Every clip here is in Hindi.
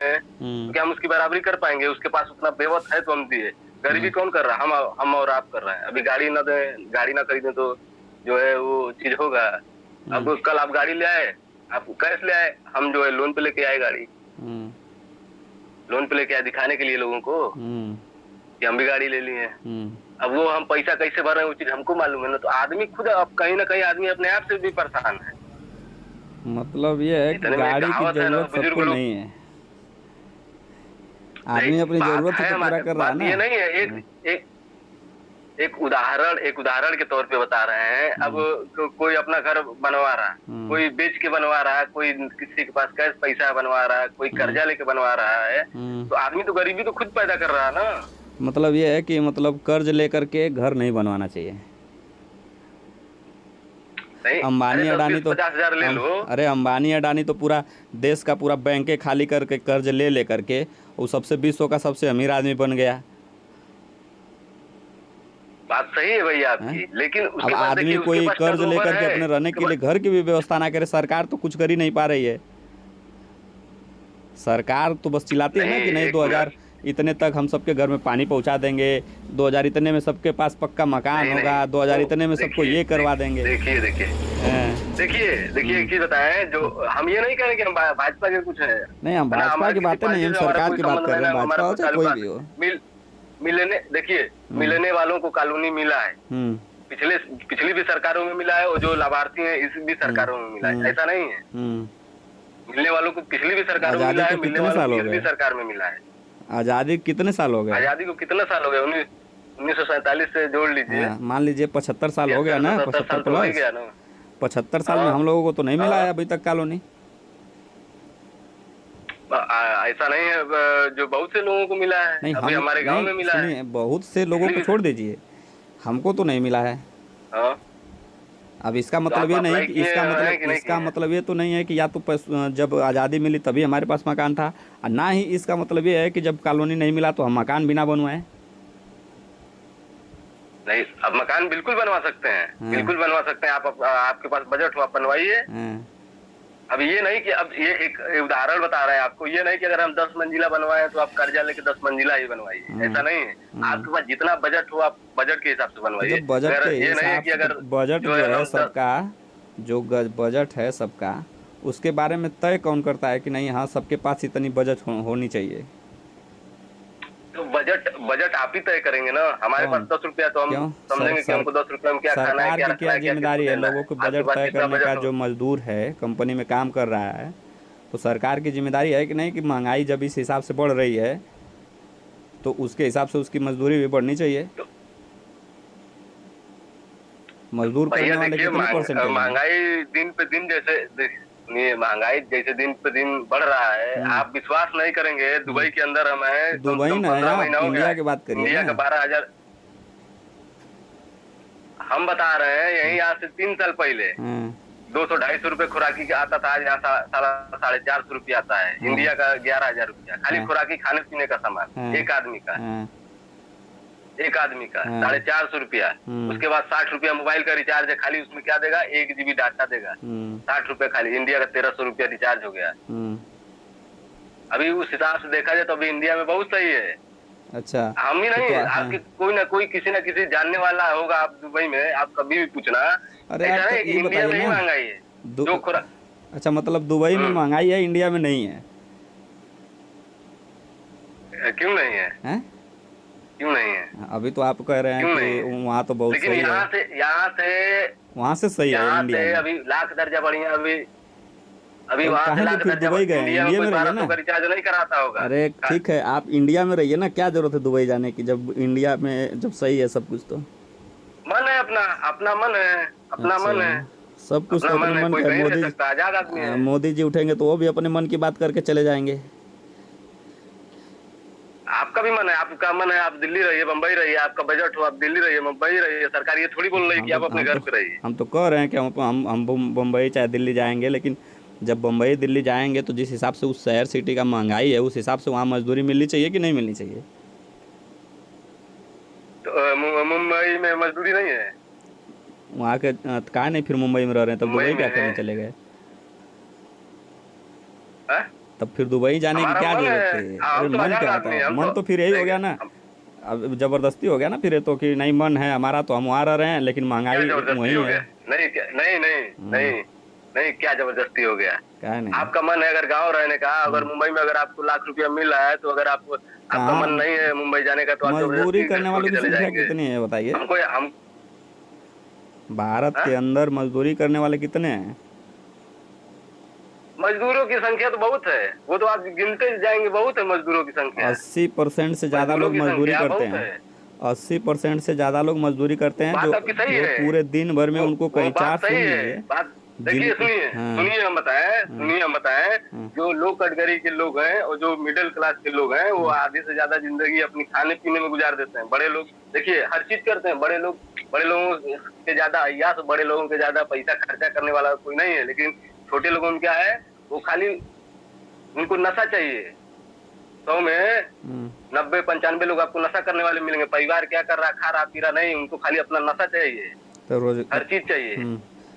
हैं तो क्या हम उसकी बराबरी कर पाएंगे? उसके पास उतना बेवत है तो हम दिए। गरीबी कौन कर रहा है? हम और आप कर रहे हैं। अभी गाड़ी ना दें, गाड़ी ना खरीदें तो जो है वो चीज होगा। अब कल आप गाड़ी ले आए, आप कैश ले आए, हम जो है लोन पे लेके आए गाड़ी। लोन पे लेके आए दिखाने के लिए लोगों को कि हम भी गाड़ी ले लिए हैं। अब वो हम पैसा कैसे भर रहे हैं वो चीज हमको मालूम है ना। तो आदमी खुद अब कहीं ना कहीं आदमी अपने आप से भी परेशान है। मतलब ये है कि इतने में एक गाड़ी की कहावत है ना, जरूरत बुजुर्ग सबको लोग। नहीं है। नहीं, आदमी अपनी बात जरूरत ही है तो पूरा हमारे, कर रहा है बात ना। ये नहीं है। एक एक उदाहरण के तौर पे बता रहे हैं। अब कोई अपना घर बनवा रहा है, कोई बेच के बनवा रहा है, कोई किसी के पास कैश पैसा बनवा रहा है, कोई कर्जा लेके बनवा रहा है। तो आदमी तो गरीबी तो खुद पैदा कर रहा है ना। मतलब ये है कि मतलब कर्ज लेकर के घर नहीं बनवाना चाहिए। नहीं, अरे अंबानी अडानी तो 10-20-50 हजार ले लो। अरे अंबानी अडानी तो पूरा देश का पूरा बैंके खाली करके कर्ज ले ले करके वो सबसे विश्व का सबसे अमीर आदमी बन गया। बात सही है भैया हैं? आपकी, लेकिन अब उसके पास देखिए, आदमी उसके कोई पास कर्ज टर्नओवर लेकर के है, अपने रहने उसके के लिए पास। घर की भी व्यवस्था ना करे, सरकार तो कुछ कर ही नहीं पा रही है। सरकार तो बस चिल्लाती है ना कि नहीं एक 2000 मिनट। इतने तक हम सबके घर में पानी पहुंचा देंगे, 2000 इतने में सबके पास पक्का मकान नहीं होगा, नहीं, 2000 वो इतने में सबको देखिए ये करवा देंगे। देखिए देखिए हैं? देखिए एक चीज बताएं। जो हम ये नहीं कह रहे कि हम भाजपा के कुछ है नहीं, हम ना, भाजपा हमारे की किसी बातें नहीं, पार्टी हम से हमारा सरकार कोई की बात संबंध कर नहीं, रहे हैं, ना हमारा भाजपा हो कोई चाहे कोई ताल्लुकात भी हो। है। मिलने देखिए, मिलने वालों को कॉलोनी मिला है, पिछली भी सरकारों में मिला है, और जो लाभार्थी हैं इस भी सरकारों में मिला है। ऐसा नहीं है। मिलने वालों को पिछली भी सरकारों में आज़ादी मिला है, को मिलने कितने वालों साल को हो इस भी गए? सरकार में मिला है। आज़ादी कितने साल हो गए? आजादी को कितने साल हो गए? 1947 से जोड़ लीजिए। हाँ, मान लीजिए 75 साल हो गया 75 ना, से 70 75 साल तो हो ही प्लस। गया ना। 75 साल में हाँ हम लोगों को तो नहीं मिला है हाँ। अभी तक कॉलोनी। ऐसा नहीं है, जो बहुत से लोगों को मिला है, नहीं, अभी हम हमारे गांव नहीं, में मिला है। सुनिए, बहुत से लोगों पिछली को भी। छोड़ दीजिए, हमको तो नहीं मिला है। हाँ, अब इसका तो मतलब आप ये नहीं अप्लाई कि किए हैं कि नहीं किए इसका हैं? मतलब ये तो नहीं है कि या तो जब आज़ादी मिली तभी हमारे पास मकान था, और ना ही इसका मतलब ये है कि जब कॉलोनी नहीं मिला तो हम मकान भी ना बनवाएं। नहीं, अब मकान बिल्कुल बनवा सकते हैं, बिल्कुल बनवा सकते हैं। आपके पास बजट हो, आप बनवाइए। अब ये नहीं कि, अब ये एक उदाहरण बता रहे हैं आपको, ये नहीं कि अगर हम 10 मंजिला बनवाए तो आप कर्जा लेके 10 मंजिला ही बनवाइए। ऐसा नहीं है। आपके पास जितना बजट हो आप बजट के हिसाब से तो बनवाइए। जब बजट के अगर ये नहीं है हिसाब कि से, तो अगर बजट जो जो है है हम सबका, जो बजट है सबका, उसके बारे में तय कौन करता है कि नहीं हाँ सबके पास इतनी बजट होनी चाहिए? तो बजट आप ही तय करेंगे ना। हमारे पास कौन? 10 रुपया तो हम क्यों? समझेंगे कि हमको 10 रुपया में क्या खाना है, सरकार क्या की रखना क्या है, क्या किसको जिम्मेदारी है? देना लोगों है। को आपके बजट पास तय कितना करने का, बजट हो? जो मजदूर है कंपनी में काम कर रहा है, तो सरकार की जिम्मेदारी है कि नहीं कि महंगाई जब इस हिसाब से बढ़ रही है तो उसके हिसाब से उसकी मजदूरी भी बढ़नी चाहिए। तो मजदूर भैया करने वाले देखिए, कितने परसेंटेज हैं? महंगाई दिन पे दिन जैसे सुनिए, महंगाई जैसे दिन पे दिन बढ़ रहा है, आप विश्वास नहीं करेंगे। दुबई के अंदर हम हैं, कम से दुबई कम ना है, 15 आप महीना हो गया इंडिया है। की बात करिए इंडिया ना। का 12,000। हम बता रहे हैं, यही आज से 3 साल पहले हाँ 200-250 रुपए खुराकी का आता था। आज यहाँ 450 आता है। हाँ इंडिया का 11,000 रुपया खाली हाँ खुराकी, खाने पीने का सामान हाँ एक आदमी का। हाँ एक आदमी का हाँ 450 रुपया। उसके बाद 60 रुपया मोबाइल का रिचार्ज है, खाली उसमें क्या देगा, 1 GB डाटा देगा। 60 रुपया खाली। इंडिया का 1300 रुपया रिचार्ज हो गया। अभी उस हिसाब से देखा जाए तो अभी इंडिया में बहुत सही है। अच्छा। हम ही नहीं, आपके कोई ना कोई, किसी ना किसी जानने वाला होगा। आप दुबई में, आप कभी भी पूछना। अरे ऐसा आप तो नहीं कि ये इंडिया बताइए में ही ना, महंगाई है जो खुरा। अच्छा, मतलब दुबई में महंगाई है, इंडिया में नहीं है? क्यों नहीं है? हैं? क्यों नहीं है? अभी तो आप कह रहे हैं कि वहाँ तो बहुत लेकिन सही है। यहाँ से सही है इंडिया में। अभी लाख दर्जा बढ़िया। अभी तो वहाँ से काहे लिए लाख फिर दर्जा दुबई गए हैं? इंडिया में इंडिया कोई में रहिए 1200 ना। का रिचार्ज नहीं कराता होगा। अरे ठीक है, आप इंडिया में रहिए ना, क्या जरूरत है दुबई जाने की जब इंडिया में जब सही है सब कुछ? तो मन है अपना, अपना मन है, अपना मन है, सब कुछ तो अपने मन कोई का है। कहीं रह सकता, आजाद आदमी है। मोदी जी उठेंगे तो वो भी अपने मन की बात करके चले जाएंगे। आपका भी मन है, आपका मन है, आप दिल्ली रहिए, बम्बई रहिए, आपका बजट हो, आप दिल्ली रहिए, मुंबई रहिए। सरकार ये थोड़ी बोल रही है कि आप अपने घर पे रहिए। हम तो कह रहे हैं कि हम बम्बई चाहे दिल्ली जाएंगे, लेकिन जब बम्बई दिल्ली जाएंगे तो जिस हिसाब से उस शहर सिटी का महंगाई है, उस हिसाब से वहाँ मजदूरी मिलनी चाहिए कि नहीं मिलनी चाहिए? तो मुंबई में मजदूरी नहीं है? वहाँ के कहा नहीं फिर मुंबई में रह रहे हैं, तब दुबई क्या करने चले गए? तब फिर दुबई जाने की हमारा क्या मन जरूरत है। है? हाँ, अरे हम तो मन आजाद क्या आदमी हैं, था? हम मन तो फिर यही हो गया ना, हम अब जबरदस्ती हो गया ना फिर ये तो, कि नहीं मन है हमारा तो हम वहाँ रह रहे हैं लेकिन क्या महंगाई जबरदस्ती वही हो है। गया? नहीं नहीं नहीं नहीं नहीं, क्या जबरदस्ती हो गया? क्या है नहीं? आपका मन है अगर गांव रहने का, अगर मुंबई में अगर आपको लाख रुपया मिल रहा है, तो अगर आपका कहाँ मन नहीं है मुंबई जाने का, तो आप मजदूरी जबरदस्ती घर करने छोड़ वालों के की चले संख्या जाएंगे। कितनी है बताइए? हमको हम भारत हाँ? के अंदर मजदूरी करने वाले कितने हैं? मजदूरों की संख्या तो बहुत है, वो तो आप गिनते जाएंगे, बहुत है मजदूरों की संख्या। 80% से ज़्यादा मजदूरों लोग की मजदूरी संख्या करते बहुत हैं। है। 80% से ज़्यादा लोग मजदूरी करते हैं, बात आपकी सही जो है, पूरे दिन भर में उनको वो कई बात चार, सही सुन है। लीजिए बात जिन, देखिए, सुनिए हाँ सुनिए हम बताएं, हाँ सुनिए हम बताएं। हाँ जो लो कैटेगरी के लोग हैं और जो मिडिल क्लास के लोग हैं, वो आधे से ज्यादा जिंदगी अपनी खाने पीने में गुजार देते हैं। बड़े लोग देखिए हर चीज करते हैं, बड़े लोगों के ज्यादा अय्यास, बड़े लोगों के ज्यादा पैसा खर्चा करने वाला कोई नहीं है। लेकिन छोटे लोगों में क्या है, वो खाली उनको नशा चाहिए। 100 में 90-95 लोग आपको नशा करने वाले मिलेंगे। परिवार क्या कर रहा, खा रहा पी रहा नहीं, उनको खाली अपना नशा चाहिए, तो रोज हर चीज चाहिए,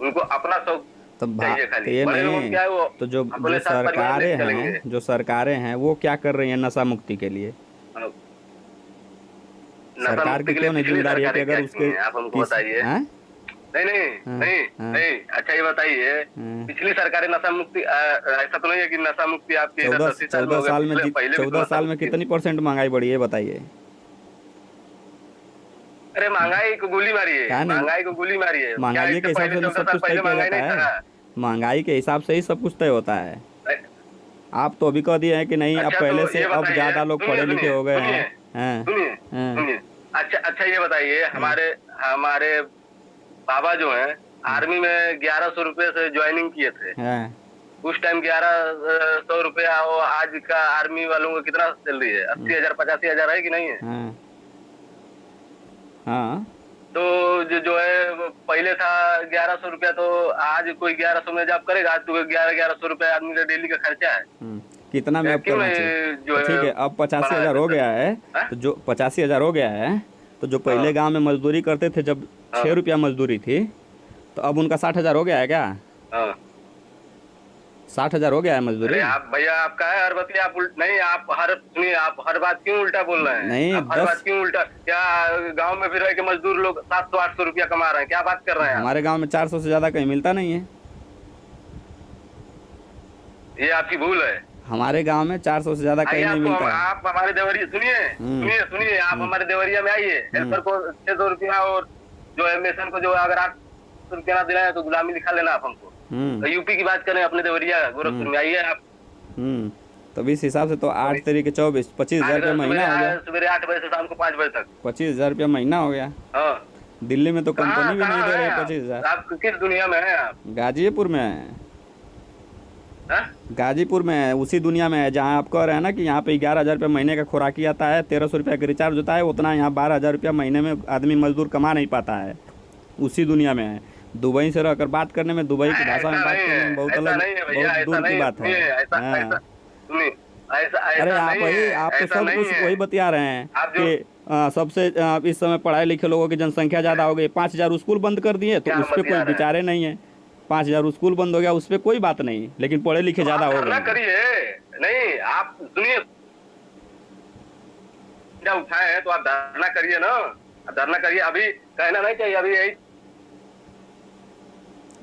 उनको अपना शौक तब चाहिए तो खाली। ये बड़े लोगों में क्या है, वो नहीं, तो जो अपने साथ परिवार लेके चलेंगे। जो सरकारें हैं वो क्या कर रही हैं नशा मुक्ति के लिए? नशा सरकार मुक्ति की के क्यों लिए नहीं पिछली जिम्मेदारी है कि सरकारें क्या अगर की उसके हैं, आप हमको बताइए। हैं? नहीं नहीं हाँ, नहीं हाँ, नहीं, अच्छा ये बताइए, पिछली सरकारें नशा मुक्ति, ऐसा तो नहीं है कि नशा मुक्ति आपकी 10-10 साल में हो गया, पहले भी तो 14 नशा साल में मुक्ति। कितनी % महंगाई बढ़ी है बताइए? अरे महंगाई को गोली मारी है, क्या नहीं, महंगाई को गोली मारी है। क्या महंगाई के इससे हिसाब पहले से 14 सब साल कुछ तय पहले किया महंगाई जाता नहीं है। था? महंगाई के हिसाब से ही सब कुछ तय होता है। आप तो अभी कह दिए हैं कि नहीं, अब अच्छा, पहले तो से ये अब बताइए, ज्यादा लोग पढ़े लिखे हो गए हैं। सुनिए सुनिए, अच्छा ये बताइए, हमारे बाबा जो हैं आर्मी में 1100 रुपए से ज्वाइनिंग किए थे। उस टाइम 1100 रुपया, और आज का आर्मी वालों को कितना सैलरी है? 80,000 85,000 है कि नहीं है? हाँ। तो जो है वो पहले था 1100 रुपया, तो आज कोई 1100 में जॉब करेगा? आज तो 1100 रुपया आदमी का डेली का खर्चा है। कितना में अब करना चाहिए? तो ठीक है, अब 85,000 हो गया है, तो जो 85,000 हो गया है, तो जो पहले गांव में मजदूरी करते थे, जब 6 रुपया मजदूरी थी, तो अब उनका 60,000 हो गया है क्या? 60,000 हो गया है मजदूरी। आप भैया, आपका है हर बात आप नहीं, आप सुनिए, आप हर बात क्यों उल्टा बोल रहे हैं? नहीं, आप हर बात क्यों उल्टा? क्या गांव में फिर रह के मजदूर लोग 700-800 रुपया कमा रहे हैं? क्या बात कर रहे हैं? हमारे गांव में 400 से ज्यादा कहीं मिलता नहीं है। ये आपकी भूल है। हमारे गांव में 400 से ज्यादा कहीं नहीं मिलता है। आप हमारे देवरिया सुनिए, आप हमारे देवरिया में आइए, हेल्पर को 600 रुपया, और जो है मेसन को जो अगर 800 रुपया ना दिलाए तो गुलामी लिखा लेना आप हमको। तो यूपी की बात करें, अपने देवरिया गोरखपुर में आइए आप। तब इस हिसाब से तो 8 तरीके 24 25,000 रुपया महीना हो गया। सवेरे 8 बजे से शाम को 5 बजे तक 25,000 रुपया महीना हो गया। दिल्ली में तो कंपनी भी नहीं दे रही 25,000। आप किस दुनिया में है? आप गाजीपुर में है। गाजीपुर में है, उसी दुनिया में है जहाँ आप कह रहे हैं ना कि यहाँ पे 11,000 रुपया महीने का खुराकी आता है, 1,300 रुपया का रिचार्ज होता है, उतना यहाँ 12,000 रुपया महीने में आदमी मजदूर कमा नहीं पाता है। उसी दुनिया में है। दुबई से रहकर बात करने में, दुबई की भाषा में बात करने में बहुत अलग, बहुत दूर की बात है। अरे आप तो सब कुछ वही बतिया रहे हैं कि सबसे इस समय पढ़ाई लिखे लोगों की जनसंख्या ज़्यादा हो गई, 5,000 स्कूल बंद कर दिए, तो उस पर कोई विचारे नहीं है। 5,000 स्कूल बंद हो गया, उस पर कोई बात नहीं, लेकिन पढ़े लिखे ज़्यादा हो गए। करिए नहीं, आप सुनिए, क्या उठाए हैं तो आप धरना करिए ना, धरना करिए। अभी कहना नहीं चाहिए, अभी यही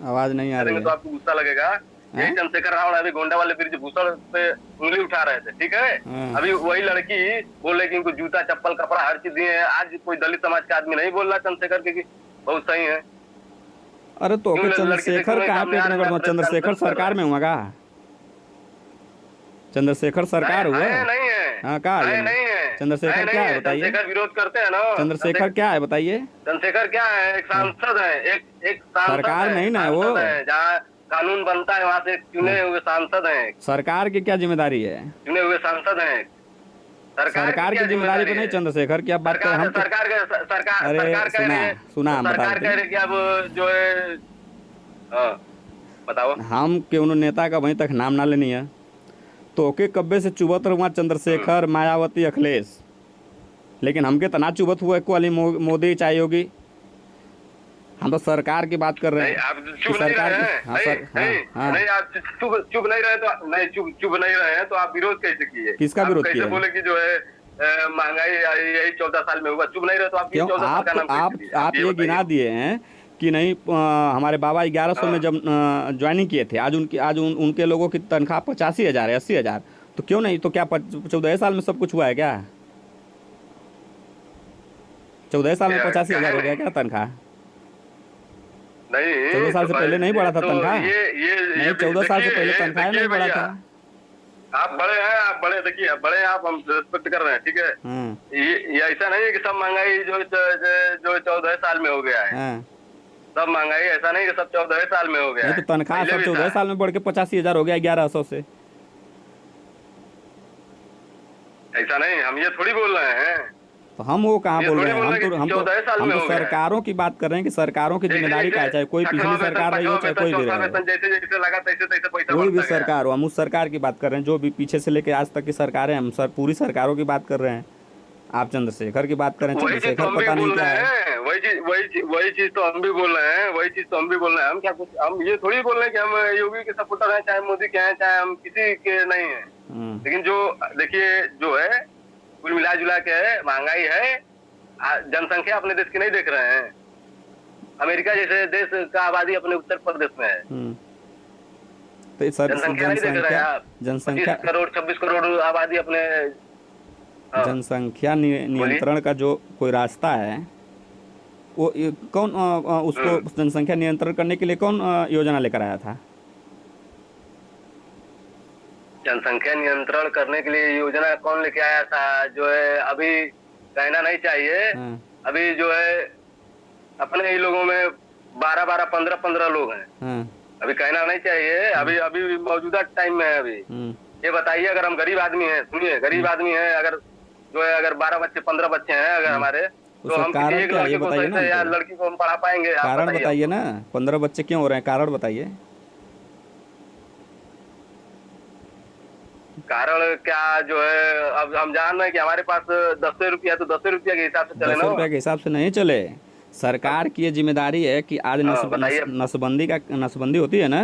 आवाज नहीं आ रही है तो आपको गुस्सा लगेगा। यही चंद्रशेखर रावण अभी गोंडा वाले ब्रिज भूषण पे उंगली उठा रहे थे, ठीक है? अभी वही लड़की बोल रही कि इनको जूता चप्पल कपड़ा हर चीज दिए हैं। आज कोई दलित समाज का आदमी नहीं बोल रहा चंद्रशेखर के बहुत सही है। अरे तो चंद्रशेखर कहाँ पेट में गड़बड़? चंद्रशेखर सरकार में हुआ का? चंद्रशेखर सरकार हुआ? नहीं है। हाँ, क्या है चंद्रशेखर? क्या है बताइए? चंद्रशेखर विरोध करते हैं ना। चंद्रशेखर क्या है बताइए? चंद्रशेखर क्या है? एक सांसद है, एक सरकार नहीं ना वो, जहाँ कानून बनता है वहाँ से चुने हुए सांसद हैं। सरकार की क्या जिम्मेदारी है? चुने हुए सांसद हैं। सरकार की जिम्मेदारी पे नहीं चंद्रशेखर की आप बात कर। हम सरकार सुना सरकार कह रही कि अब जो है, बताओ। हम क्यों नेता का वहीं तक नाम ना लेनी है, तो के कब्बे से चुबत रहुआ चंद्रशेखर, मायावती, अखिलेश, लेकिन हमके तना चुबत हुआ को वाली मोदी चाहे योगी। हम तो सरकार की बात कर रहे नहीं हैं आप कि चुप नहीं सरकार रहे की। हैं, हाँ नहीं सर, हाँ नहीं हाँ। नहीं आप चुप नहीं रहे तो नहीं चुप नहीं रहे हैं तो आप विरोध कैसे किए? किसका आप विरोध कैसे किए? बोले कि जो है महंगाई यही 14 साल में होगा? चुप नहीं रहे तो आप क्यों 14 साल का नाम कैसे लिए? आप ये ये बताइए। गिना दिए हैं कि नहीं हमारे बाबा 1100 में हाँ। जब ज्वाइनिंग किए थे, आज उनके लोगों की तनख्वाह 85,000 है, 80,000। तो क्यों नहीं? तो क्या 14 साल में सब कुछ हुआ है क्या? 14 साल में क्या- 85,000 हो क्या गया क्या तनख्वाह? नहीं 14 साल से पहले नहीं बढ़ा था तो तनख्वाह? ये नहीं, 14 साल से पहले देखिए तनख्वाह देखिए नहीं बढ़ा भैया, था। आप बड़े हैं, आप बड़े, देखिए आप बड़े हैं, आप हम रिस्पेक्ट कर रहे हैं, ठीक है। हाँ ये ऐसा नहीं है कि सब महंगाई जो 14 साल में हो गया है। हाँ। सब महंगाई ऐसा नहीं कि सब 14 साल में हो गया नहीं है, तो तनख्वाह पहले सब भी 14 था। साल में बढ़ के 85,000 हो गया 1100 से। ऐसा नहीं, हम ये थोड़ी बोल रहे हैं। तो हम वो कहाँ ये बोल थोड़ी रहे हैं? बोल रहे हैं कि 14 साल में हो गया है। सरकारों की बात कर रहे हैं कि सरकारों की जैसे जिम्मेदारी का है, चाहे कोई पिछली छठवां वेतन, सरकार रही हो, पांचवां चाहे वेतन, कोई भी चौथा रही हो। वेतन जैसे जैसे लगा तैसे तैसे पैसा कोई भी बढ़ता गया। सरकार हो, हम उस सरकार की बात कर रहे हैं जो भी पीछे से लेके आज तक की सरकारें, हम सर पूरी सरकारों की बात कर रहे हैं। आप चंद्रशेखर की बात करें, वही चीज तो चंद्रशेखर हम भी पता नहीं बोल क्या रहे है। हैं, वही चीज तो हम भी बोल रहे हैं, वही चीज तो हम भी बोल रहे हैं। हम क्या कुछ, हम ये थोड़ी बोल रहे हैं कि हम योगी के सपोर्टर हैं, चाहे मोदी के हैं, चाहे हम किसी के नहीं हैं। लेकिन जो देखिए जो है कुल मिला जुला के महंगाई है, जनसंख्या अपने देश की नहीं देख रहे हैं। अमेरिका जैसे देश का आबादी अपने उत्तर प्रदेश में है, तो सर जनसंख्या नहीं देख रहे हैं आप। जनसंख्या 25 करोड़ 26 करोड़ आबादी अपने। हाँ। जनसंख्या नियंत्रण का जो कोई रास्ता है वो कौन उसको जनसंख्या नियंत्रण करने के लिए कौन योजना लेकर आया था? जनसंख्या नियंत्रण करने के लिए योजना कौन लेके आया था? जो है अभी कहना नहीं चाहिए। अभी जो है अपने ही लोगों में 12 15 लोग हैं। अभी कहना नहीं चाहिए। अभी अभी मौजूदा टाइम में है। अभी ये बताइए, अगर हम गरीब आदमी हैं, सुनिए गरीब आदमी हैं, अगर जो है अगर 12 बच्चे 15 बच्चे हैं अगर हमारे, तो हम किसी एक लड़के को सही से या लड़की को हम पढ़ा पाएंगे? कारण बताइए ना, 15 बच्चे क्यों हो रहे हैं, कारण बताइए। कारण क्या जो है, अब हम जान रहे हैं कि हमारे पास 10 रुपया, तो 10 रुपया के हिसाब से चले 10 रुपया के हिसाब से नहीं चले। सरकार की ये जिम्मेदारी है कि आज नसबंदी होती है ना,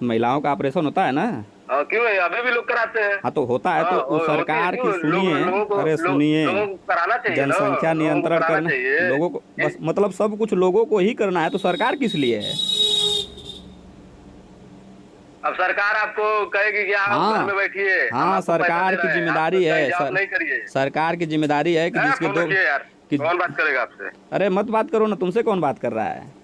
महिलाओं का ऑपरेशन होता है ना। क्यों नहीं, अभी भी लोग कराते हैं। हाँ तो होता है, तो सरकार की सुनिए, अरे सुनिए, जनसंख्या नियंत्रण करना लोगों को, बस मतलब सब कुछ लोगों को ही करना है, तो सरकार किस लिए है? अब सरकार आपको कहेगी कि आप घर में बैठिए। हाँ, सरकार की जिम्मेदारी है, नहीं करिए। सरकार की जिम्मेदारी है कि जिसके दो यार कौन बात करेगा आपसे? अरे मत बात करो ना, तुमसे कौन बात कर रहा है?